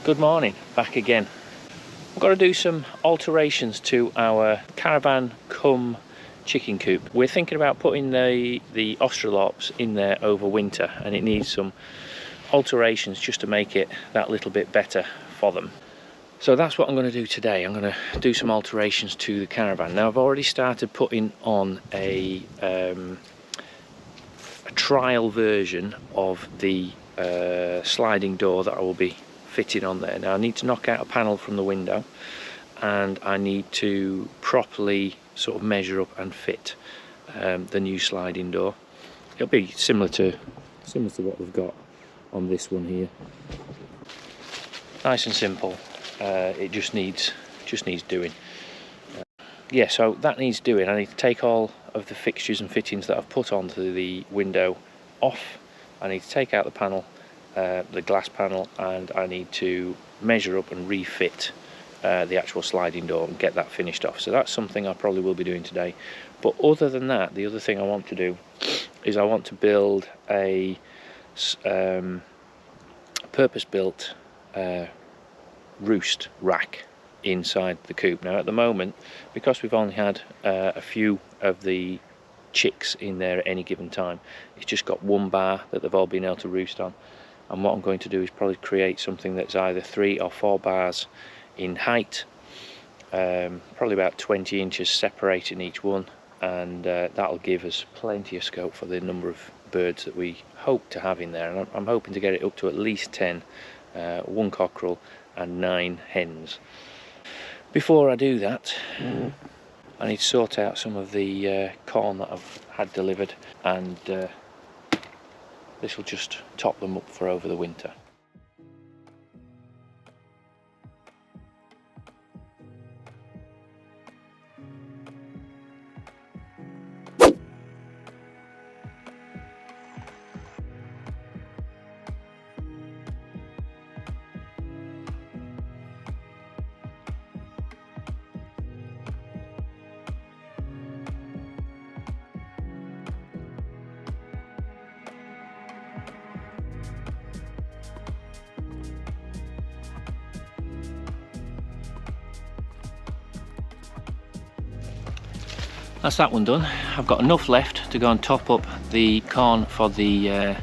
Good morning, back again. I've got to do some alterations to our caravan cum chicken coop. We're thinking about putting the Australorps in there over winter, and it needs some alterations just to make it that little bit better for them. So that's what I'm going to do today. I'm going to do some alterations to the caravan. Now I've already started putting on a trial version of the sliding door that I will be fitting on there. Now I need to knock out a panel from the window, and I need to properly sort of measure up and fit the new sliding door. It'll be similar to what we've got on this one here. Nice and simple. It just needs doing. Yeah, so that needs doing. I need to take all of the fixtures and fittings that I've put onto the window off. I need to take out the panel, the glass panel, and I need to measure up and refit the actual sliding door and get that finished off. So that's something I probably will be doing today. But other than that, the other thing I want to do is I want to build a purpose-built roost rack inside the coop. Now at the moment, because we've only had a few of the chicks in there at any given time, it's just got one bar that they've all been able to roost on. And what I'm going to do is probably create something that's either 3 or 4 bars in height, probably about 20 inches separating each one, and that'll give us plenty of scope for the number of birds that we hope to have in there. And I'm hoping to get it up to at least 10, 1 cockerel and 9 hens. Before I do that, I need to sort out some of the corn that I've had delivered, and this will just top them up for over the winter. That's that one done. I've got enough left to go and top up the corn for the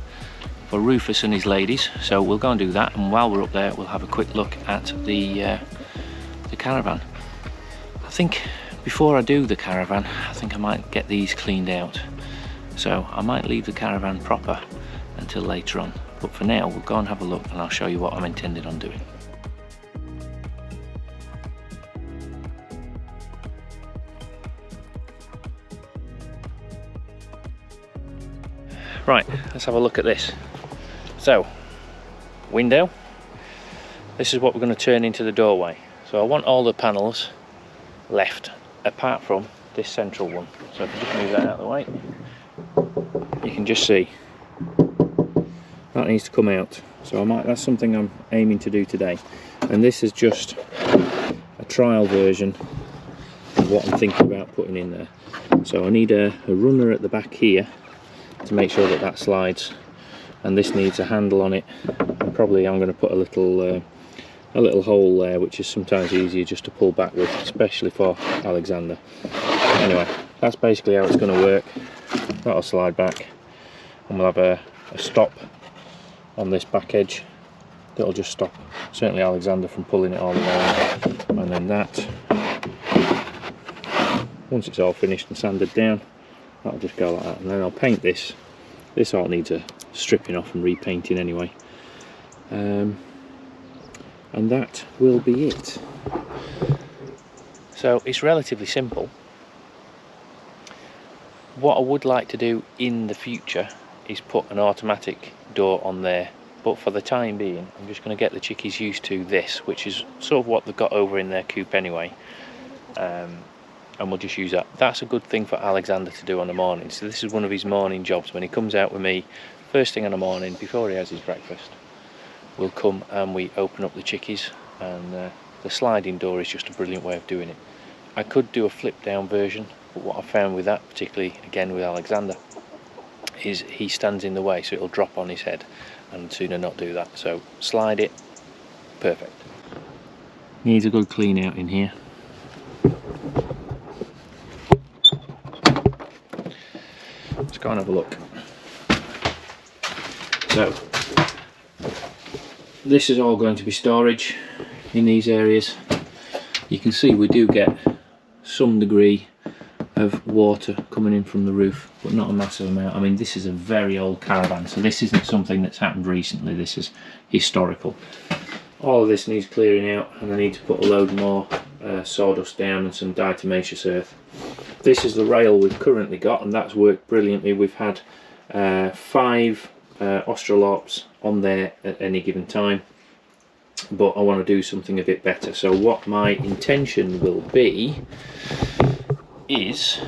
for Rufus and his ladies, so we'll go and do that, and while we're up there we'll have a quick look at the caravan. I think before I do the caravan, I think I might get these cleaned out, so I might leave the caravan proper until later on, but for now we'll go and have a look and I'll show you what I'm intending on doing. Right, let's have a look at this. So, window. This is what we're going to turn into the doorway. So I want all the panels left, apart from this central one. So if you just move that out of the way, you can just see that needs to come out. So that's something I'm aiming to do today. And this is just a trial version of what I'm thinking about putting in there. So I need a runner at the back here to make sure that slides, and this needs a handle on it, and probably I'm going to put a little hole there, which is sometimes easier just to pull back with, especially for Alexander. Anyway, that's basically how it's going to work. That'll slide back, and we'll have a stop on this back edge that'll just stop certainly Alexander from pulling it all the way, and then that, once it's all finished and sanded down, that'll just go like that. And then I'll paint this. This all needs a stripping off and repainting anyway. And that will be it. So it's relatively simple. What I would like to do in the future is put an automatic door on there, but for the time being I'm just going to get the chickies used to this, which is sort of what they've got over in their coop anyway. And we'll just use that. That's a good thing for Alexander to do on the morning. So this is one of his morning jobs. When he comes out with me first thing in the morning before he has his breakfast, we'll come and we open up the chickies, and the sliding door is just a brilliant way of doing it. I could do a flip down version, but what I found with that, particularly again with Alexander, is he stands in the way, so it'll drop on his head, and sooner not do that. So slide it, Perfect. Needs a good clean out in here. Let's go and have a look. So this is all going to be storage in these areas. You can see we do get some degree of water coming in from the roof, but not a massive amount. I mean, this is a very old caravan, so this isn't something that's happened recently. This is historical. All of this needs clearing out, and I need to put a load more sawdust down and some diatomaceous earth. This is the rail we've currently got, and that's worked brilliantly. We've had 5 Australorps on there at any given time, but I want to do something a bit better. So what my intention will be is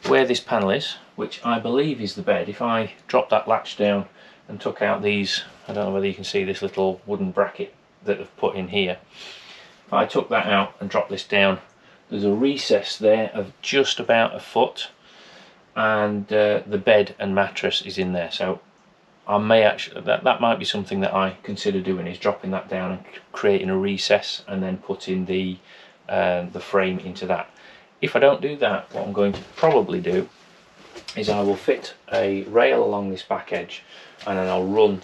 where this panel is, which I believe is the bed. If I drop that latch down and took out these, I don't know whether you can see this little wooden bracket that I've put in here. If I took that out and dropped this down, there's a recess there of just about a foot, and the bed and mattress is in there. So I may actually, that might be something that I consider doing, is dropping that down and creating a recess and then putting the frame into that. If I don't do that, what I'm going to probably do is I will fit a rail along this back edge, and then I'll run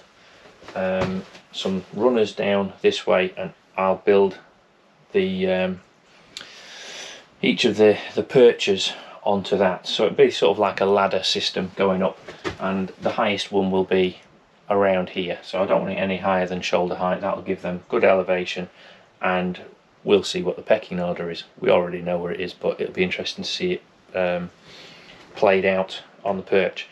some runners down this way, and I'll build the each of the perches onto that. So it'd be sort of like a ladder system going up, and the highest one will be around here. So I don't want it any higher than shoulder height. That'll give them good elevation, and we'll see what the pecking order is. We already know where it is, but it'll be interesting to see it played out on the perch.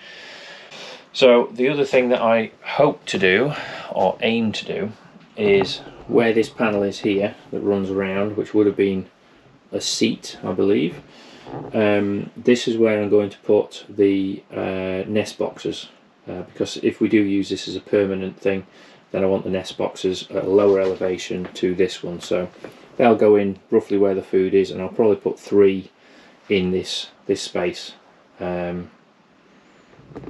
So the other thing that I hope to do, or aim to do, is where this panel is here that runs around, which would have been a seat, I believe. This is where I'm going to put the nest boxes, because if we do use this as a permanent thing, then I want the nest boxes at a lower elevation to this one. So they'll go in roughly where the food is, and I'll probably put 3 in this space, and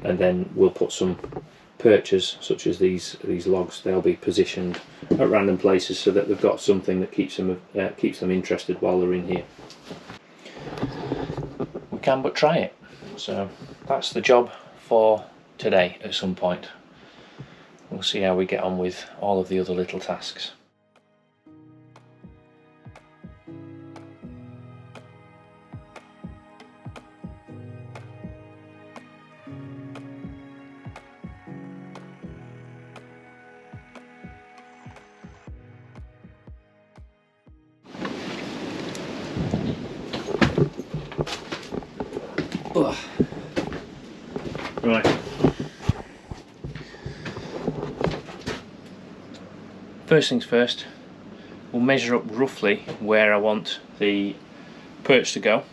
then we'll put some perches such as these logs. They'll be positioned at random places so that they've got something that keeps them interested while they're in here. We can but try it. So that's the job for today. At some point we'll see how we get on with all of the other little tasks. Right, first things first, we'll measure up roughly where I want the perch to go,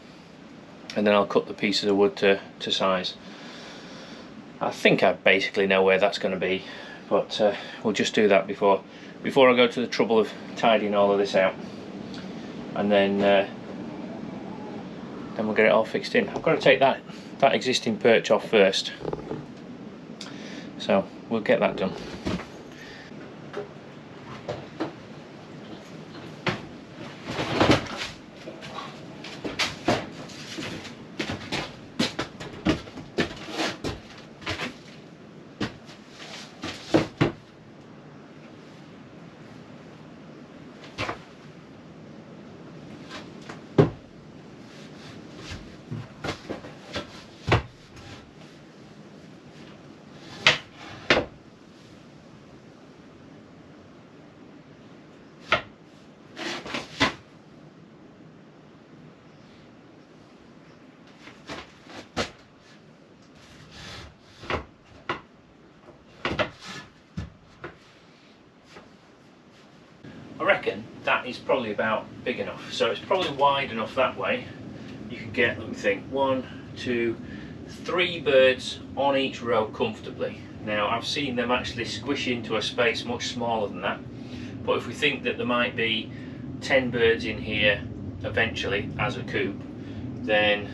and then I'll cut the pieces of wood to size. I think I basically know where that's going to be, but we'll just do that before I go to the trouble of tidying all of this out, and then we'll get it all fixed in. I've got to take that existing perch off first, so we'll get that done. I reckon that is probably about big enough, so it's probably wide enough that way. You could get, let me think, 1, 2, 3 birds on each row comfortably. Now I've seen them actually squish into a space much smaller than that, but if we think that there might be 10 birds in here eventually as a coop, then,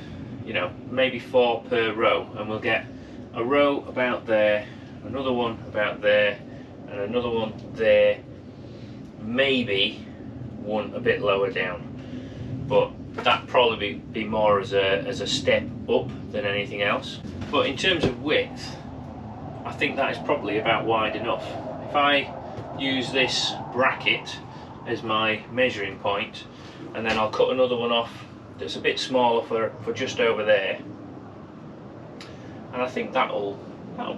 you know, maybe 4 per row, and we'll get a row about there, another one about there, and another one there, maybe one a bit lower down, but that probably be more as a step up than anything else. But in terms of width, I think that is probably about wide enough. If I use this bracket as my measuring point, and then I'll cut another one off that's a bit smaller for just over there, and I think that'll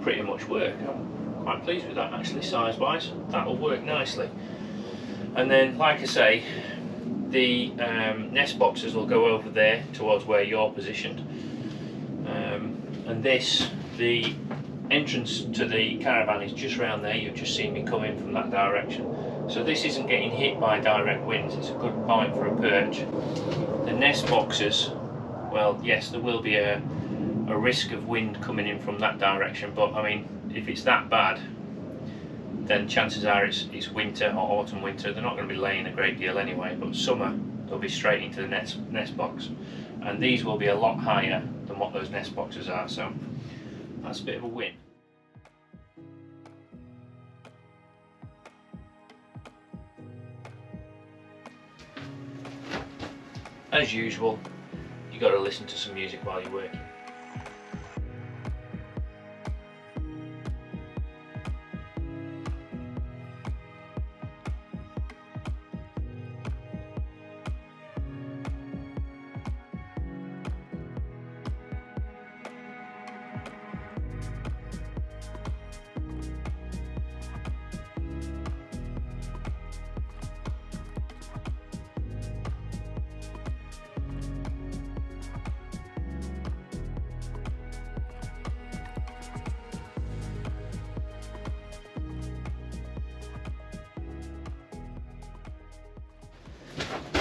pretty much work. I'm quite pleased with that actually, size wise. That'll work nicely. And then, like I say, the nest boxes will go over there towards where you're positioned, and the entrance to the caravan is just round there. You've just seen me come in from that direction, so this isn't getting hit by direct winds. It's a good point for a perch. The nest boxes, well, yes, there will be a risk of wind coming in from that direction, but I mean, if it's that bad, then chances are it's winter or autumn winter. They're not going to be laying a great deal anyway, but summer they'll be straight into the nest box, and these will be a lot higher than what those nest boxes are, so that's a bit of a win. As usual, you got to listen to some music while you're working.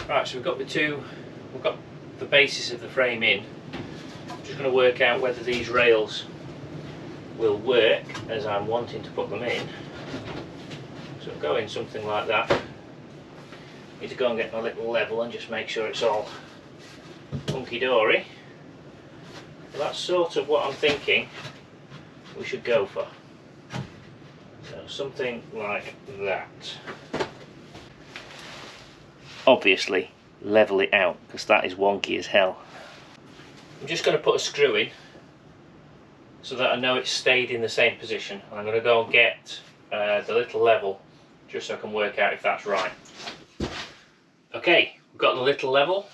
Right, so we've got the basis of the frame in. I'm just going to work out whether these rails will work as I'm wanting to put them in. So go in something like that. Need to go and get my little level and just make sure it's all hunky-dory. Well, that's sort of what I'm thinking we should go for. So something like that. Obviously level it out, because that is wonky as hell. I'm just going to put a screw in so that I know it's stayed in the same position, and I'm going to go and get the little level just so I can work out if that's right. Okay, we've got the little level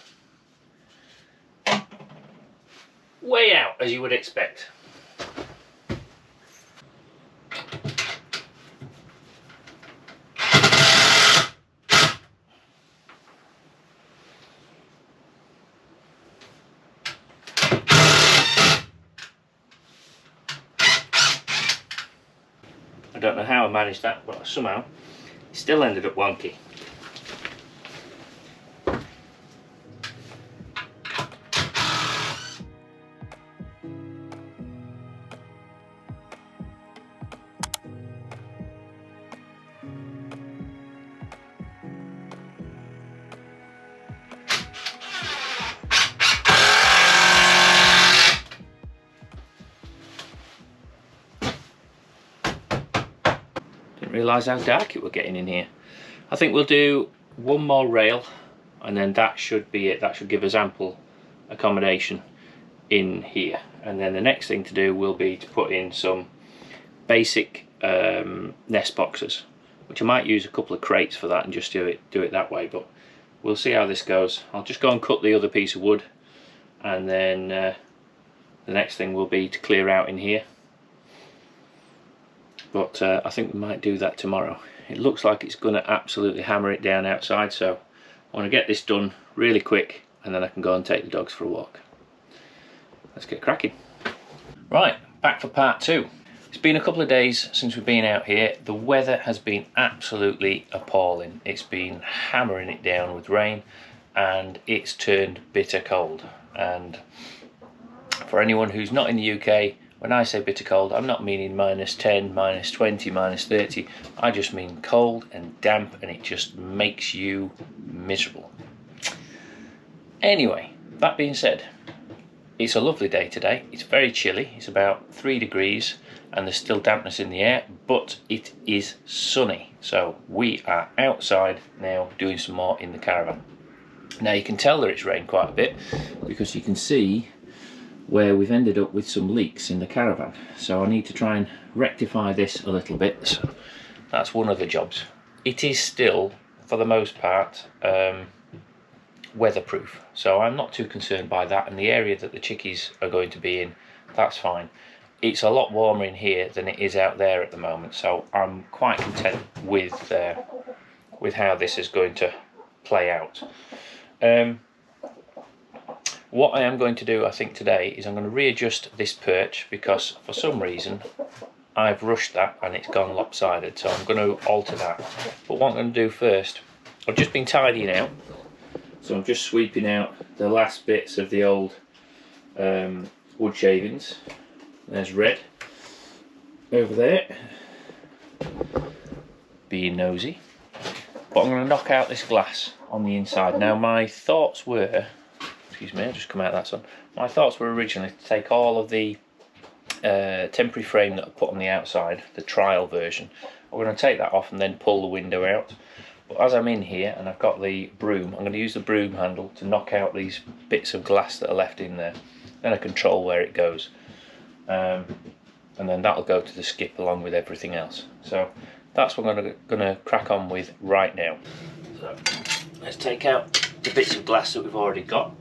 way out, as you would expect. I don't know how I managed that, but somehow it still ended up wonky. Realise how dark it was getting in here. I think we'll do one more rail and then that should be it. That should give us ample accommodation in here, and then the next thing to do will be to put in some basic nest boxes, which I might use a couple of crates for that and just do it that way, but we'll see how this goes. I'll just go and cut the other piece of wood, and then the next thing will be to clear out in here. But I think we might do that tomorrow. It looks like it's going to absolutely hammer it down outside, so I want to get this done really quick and then I can go and take the dogs for a walk. Let's get cracking. Right, back for part two. It's been a couple of days since we've been out here. The weather has been absolutely appalling. It's been hammering it down with rain and it's turned bitter cold. And for anyone who's not in the UK, when I say bitter cold, I'm not meaning -10, -20, -30. I just mean cold and damp, and it just makes you miserable. Anyway, that being said, it's a lovely day today. It's very chilly. It's about 3 degrees, and there's still dampness in the air, but it is sunny. So we are outside now doing some more in the caravan. Now you can tell that it's rained quite a bit because you can see where we've ended up with some leaks in the caravan. So I need to try and rectify this a little bit. So that's one of the jobs. It is still, for the most part, weatherproof, so I'm not too concerned by that, and the area that the chickies are going to be in, that's fine. It's a lot warmer in here than it is out there at the moment, so I'm quite content with how this is going to play out. What I am going to do, I think, today is I'm going to readjust this perch, because for some reason I've rushed that and it's gone lopsided, so I'm going to alter that. But what I'm going to do first, I've just been tidying out, so I'm just sweeping out the last bits of the old wood shavings. There's red over there, being nosy. But I'm going to knock out this glass on the inside. Now my thoughts were, excuse me, I'll just come out of that sun. My thoughts were originally to take all of the temporary frame that I put on the outside, the trial version. I'm going to take that off and then pull the window out. But as I'm in here and I've got the broom, I'm going to use the broom handle to knock out these bits of glass that are left in there. Then I control where it goes. And then that'll go to the skip along with everything else. So that's what I'm going to crack on with right now. So let's take out the bits of glass that we've already got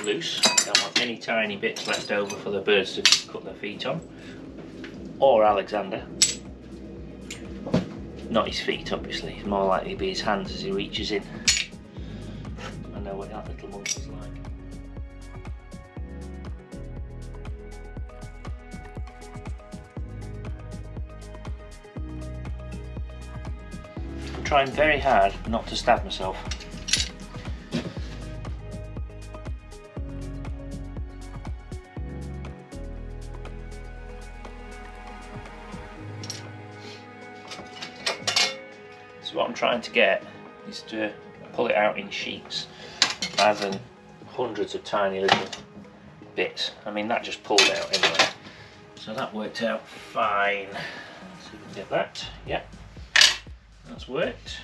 loose. Don't want any tiny bits left over for the birds to cut their feet on, or Alexander. Not his feet, obviously. It's more likely to be his hands as he reaches in. I know what that little monkey's like. I'm trying very hard not to stab myself. So what I'm trying to get is to pull it out in sheets rather than hundreds of tiny little bits. I mean, that just pulled out anyway. So that worked out fine. Let's see if we can get that. Yeah. That's worked.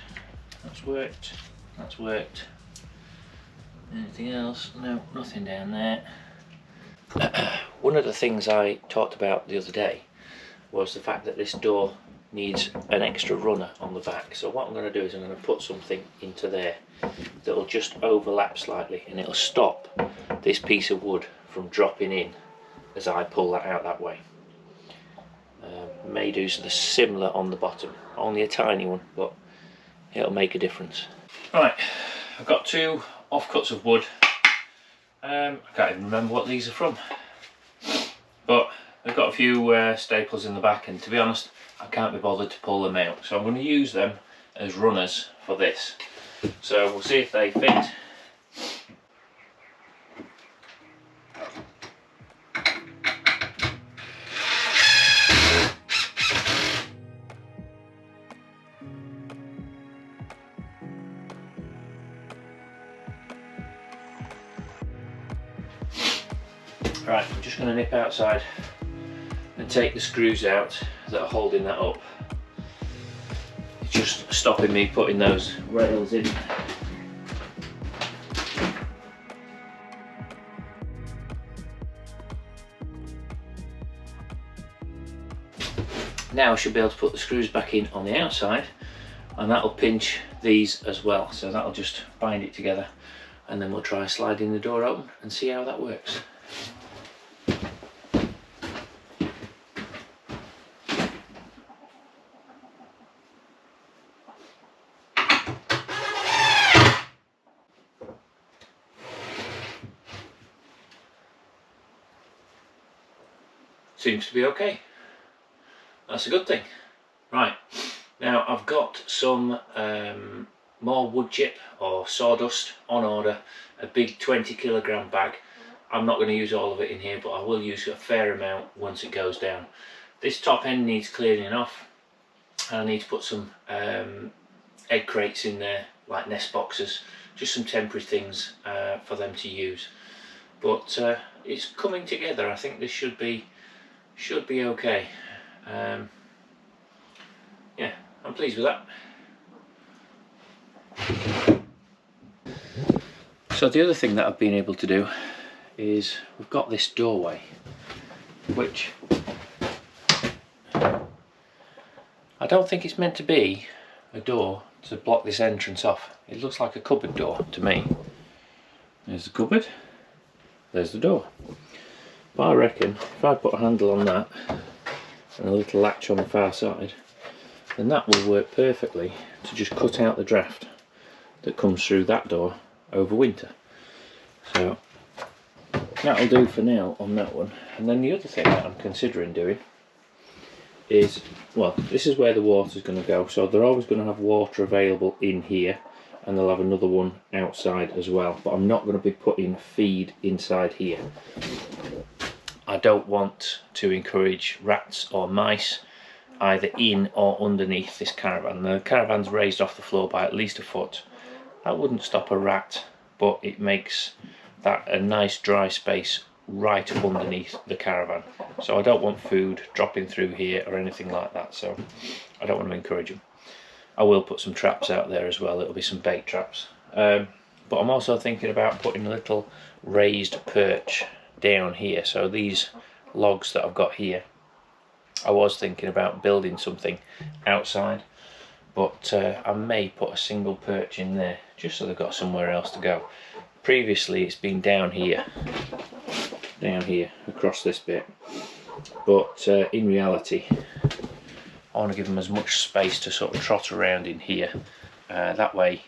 That's worked. That's worked. Anything else? No, nothing down there. One of the things I talked about the other day was the fact that this door needs an extra runner on the back. So what I'm going to do is I'm going to put something into there that'll just overlap slightly, and it'll stop this piece of wood from dropping in as I pull that out that way. May do something similar on the bottom, only a tiny one, but it'll make a difference. Right, I've got two offcuts of wood. I can't even remember what these are from, but they've got a few staples in the back, and to be honest, I can't be bothered to pull them out, so I'm going to use them as runners for this. So we'll see if they fit. Right, I'm just going to nip outside and take the screws out that are holding that up. It's just stopping me putting those rails in. Now I should be able to put the screws back in on the outside, and that'll pinch these as well, so that'll just bind it together, and then we'll try sliding the door open and see how that works. Seems to be okay. That's a good thing. Right, now I've got some more wood chip or sawdust on order, a big 20kg bag. I'm not going to use all of it in here, but I will use a fair amount once it goes down. This top end needs cleaning off, and I need to put some egg crates in there, like nest boxes, just some temporary things for them to use. But it's coming together. I think this should be should be okay. Yeah, I'm pleased with that. So the other thing that I've been able to do is we've got this doorway, which I don't think it's meant to be a door to block this entrance off. It looks like a cupboard door to me. There's the cupboard, there's the door. But I reckon if I put a handle on that and a little latch on the far side, then that will work perfectly to just cut out the draft that comes through that door over winter. So that'll do for now on that one. And then the other thing that I'm considering doing is, well, this is where the water's going to go, so they're always going to have water available in here, and they'll have another one outside as well, but I'm not going to be putting feed inside here. I don't want to encourage rats or mice either in or underneath this caravan. The caravan's raised off the floor by at least a foot. That wouldn't stop a rat, but it makes that a nice dry space right up underneath the caravan. So I don't want food dropping through here or anything like that, so I don't want to encourage them. I will put some traps out there as well. It'll be some bait traps. But I'm also thinking about putting a little raised perch down here. So these logs that I've got here, I was thinking about building something outside, but I may put a single perch in there just so they've got somewhere else to go. Previously it's been down here across this bit, but in reality I want to give them as much space to sort of trot around in here. That way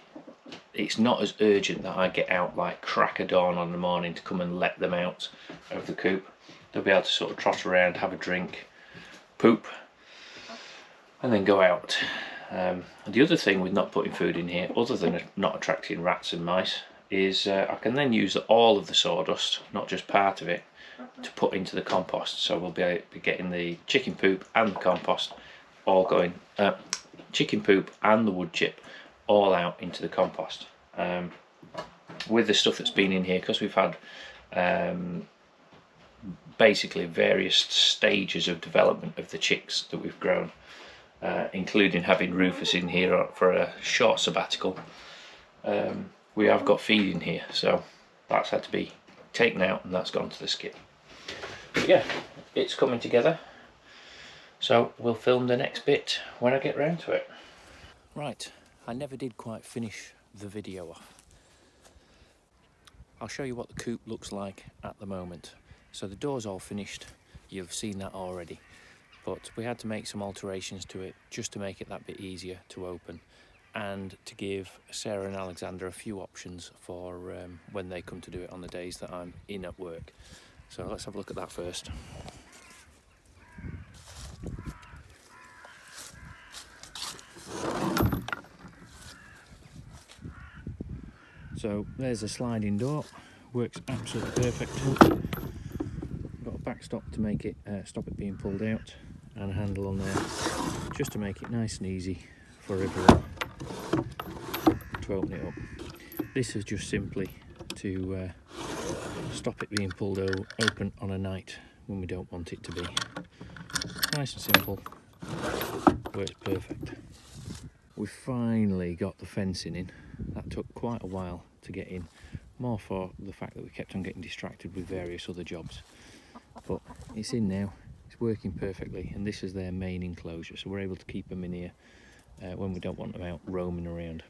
it's not as urgent that I get out like crack of dawn on the morning to come and let them out of the coop. They'll be able to sort of trot around, have a drink, poop, and then go out. The other thing with not putting food in here, other than not attracting rats and mice, is I can then use all of the sawdust, not just part of it, to put into the compost. So we'll be getting the chicken poop and the compost all going, chicken poop and the wood chip all out into the compost. With the stuff that's been in here, because we've had basically various stages of development of the chicks that we've grown, including having Rufus in here for a short sabbatical. We have got feed in here, so that's had to be taken out and that's gone to the skip. But yeah, it's coming together, so we'll film the next bit when I get round to it. Right, I never did quite finish the video off. I'll show you what the coop looks like at the moment. So the door's all finished, you've seen that already, but we had to make some alterations to it just to make it that bit easier to open, and to give Sarah and Alexander a few options for when they come to do it on the days that I'm in at work. So let's have a look at that first. So there's a sliding door, works absolutely perfect. Got a backstop to make it stop it being pulled out, and a handle on there just to make it nice and easy for everyone to open it up. This is just simply to stop it being pulled open on a night when we don't want it to be. Nice and simple, works perfect. We finally got the fencing in. That took quite a while to get in, more for the fact that we kept on getting distracted with various other jobs. But it's in now, it's working perfectly, and this is their main enclosure, so we're able to keep them in here when we don't want them out roaming around.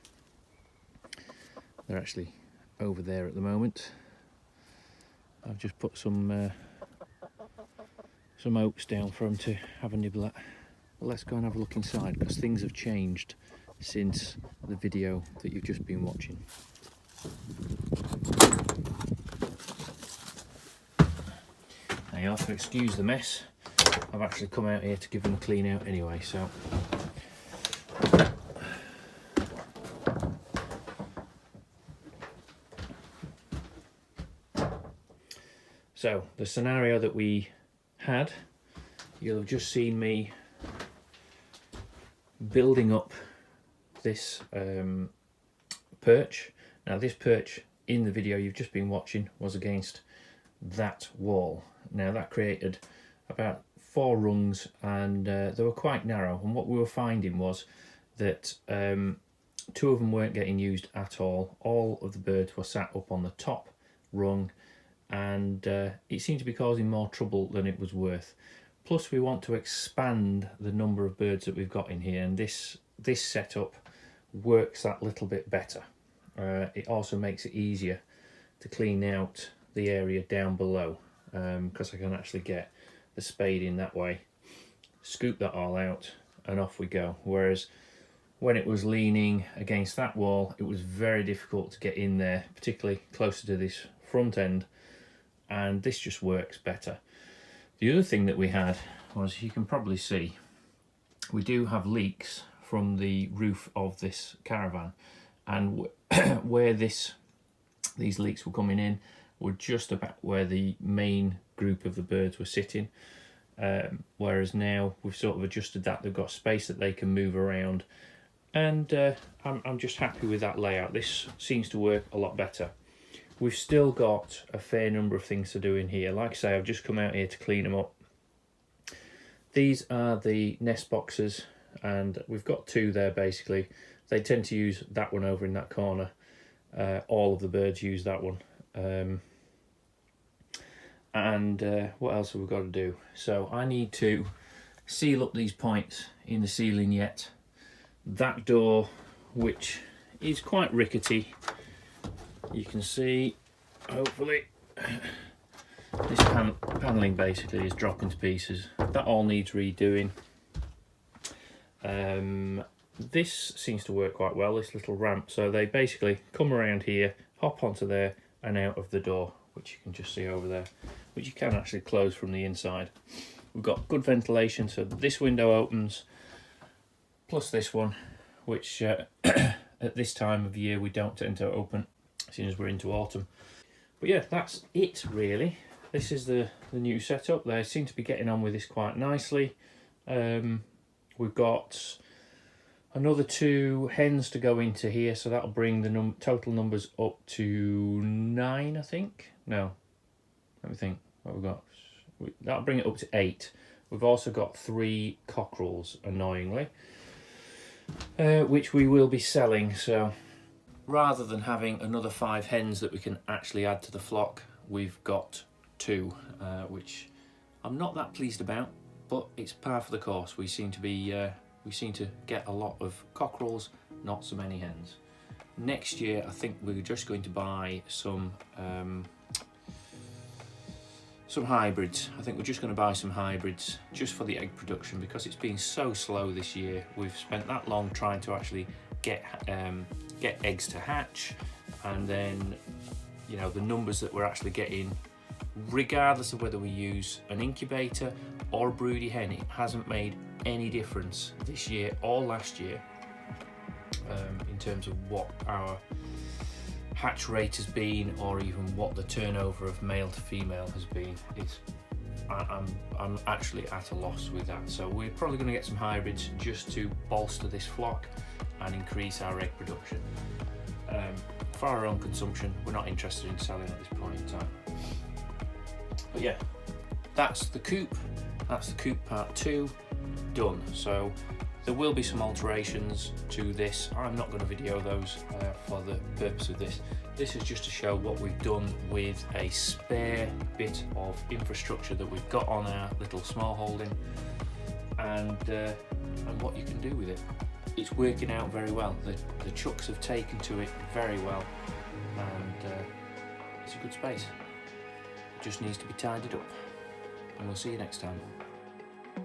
They're actually over there at the moment. I've just put some oats down for them to have a nibble at. But let's go and have a look inside, because things have changed since the video that you've just been watching. Now you have to excuse the mess. I've actually come out here to give them a clean out anyway, so the scenario that we had, you'll have just seen me building up this perch. Now this perch in the video you've just been watching was against that wall. Now that created about 4 rungs, and they were quite narrow, and what we were finding was that 2 of them weren't getting used at all. All of the birds were sat up on the top rung, and it seemed to be causing more trouble than it was worth. Plus we want to expand the number of birds that we've got in here, and this setup works that little bit better. It also makes it easier to clean out the area down below, because I can actually get the spade in that way, scoop that all out, and off we go. Whereas when it was leaning against that wall, it was very difficult to get in there, particularly closer to this front end, and this just works better. The other thing that we had was, you can probably see, we do have leaks from the roof of this caravan, and where these leaks were coming in were just about where the main group of the birds were sitting, whereas now we've sort of adjusted that. They've got space that they can move around, and I'm just happy with that layout. This seems to work a lot better. We've still got a fair number of things to do in here. Like I say, I've just come out here to clean them up. These are the nest boxes, and we've got 2 there basically. They tend to use that one over in that corner. All of the birds use that one. What else have we got to do? So I need to seal up these points in the ceiling yet. That door, which is quite rickety, you can see, hopefully, this panelling basically is dropping to pieces. That all needs redoing. This seems to work quite well, this little ramp. So they basically come around here, hop onto there, and out of the door, which you can just see over there, which you can actually close from the inside. We've got good ventilation, so this window opens, plus this one, which at this time of year we don't tend to open, as soon as we're into autumn. But yeah, that's it really. This is the new setup. They seem to be getting on with this quite nicely. We've got another 2 hens to go into here, so that'll bring the total numbers up to 9, I think. No, let me think what we've got. That'll bring it up to 8. We've also got 3 cockerels, annoyingly, which we will be selling. So rather than having another 5 hens that we can actually add to the flock, we've got 2, which I'm not that pleased about, but it's par for the course. We seem to get a lot of cockerels, not so many hens. Next year, I think we're just going to buy some hybrids. I think we're just going to buy some hybrids just for the egg production, because it's been so slow this year. We've spent that long trying to actually get eggs to hatch, and then, you know, the numbers that we're actually getting, regardless of whether we use an incubator or a broody hen, it hasn't made any difference this year or last year in terms of what our hatch rate has been, or even what the turnover of male to female has been. I'm actually at a loss with that. So we're probably going to get some hybrids just to bolster this flock and increase our egg production. For our own consumption, we're not interested in selling at this point in time. But yeah, that's the coop. That's the coop part 2 done. So there will be some alterations to this. I'm not going to video those for the purpose of this. This is just to show what we've done with a spare bit of infrastructure that we've got on our little small holding, and what you can do with it. It's working out very well. The chucks have taken to it very well, and it's a good space. It just needs to be tidied up, and we'll see you next time.